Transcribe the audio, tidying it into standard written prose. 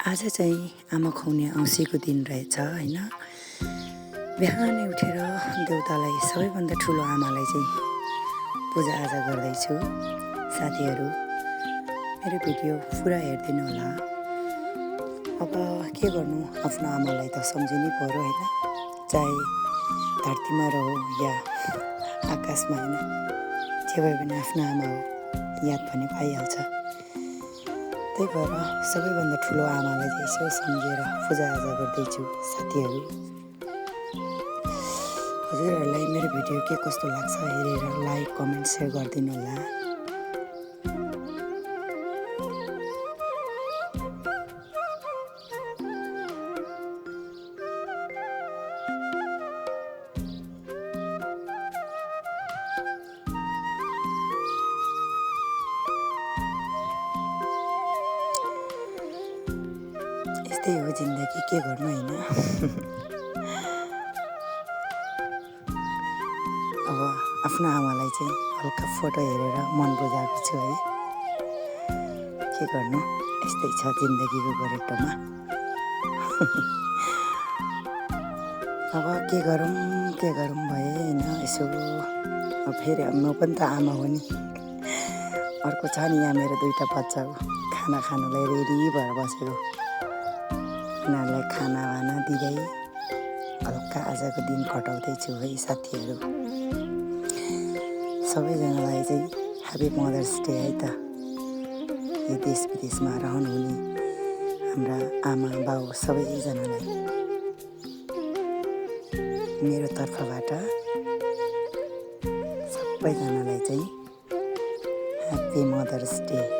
आज चाहिँ आमा खुवाउने औँसीको दिन रहेछ होइन। बिहानै उठेर देउतालाई सबैभन्दा ठुलो आमालाई चाहिँ पूजाआजा गर्दैछु। साथीहरू मेरो भिडियो पुरा हेरिदिनु होला। अब के गर्नु, आफ्नो आमालाई त सम्झिनै पर्यो होइन, चाहे धरतीमा रहो या आकाशमा होइन, जे भए पनि आफ्नो आमा हो, याद भने पाइहाल्छ। त्यही भएर सबैभन्दा ठुलो आमालाई चाहिँ यसो सम्झेर पूजाआजा गर्दैछु साथीहरू। हजुरहरूलाई मेरो भिडियो के कस्तो लाग्छ हेरेर लाइक कमेन्ट सेयर गरिदिनु होला। यस्तै हो जिन्दगी, के गर्नु होइन। अब आफ्नो आमालाई चाहिँ हल्का फोटो हेरेर मन बुझाएको छु है। के गर्नु, यस्तै छ जिन्दगीको गोरेटोमा। अब के गरौँ भए होइन, यसो अब फेरि म पनि त आमा हो नि। अर्को छ नि यहाँ मेरो 2टा बच्चा हो, खाना खानुलाई रेडी भएर बसेको। उनीहरूलाई खानावाना दिँदै हल्का आजको दिन कटाउँदैछु है साथीहरू। सबैजनालाई चाहिँ ह्याप्पी मदर्स डे है त। यो देश विदेशमा रहनुहुने हाम्रा आमा बाउ सबैजनालाई मेरो तर्फबाट सबैजनालाई चाहिँ ह्याप्पी मदर्स डे।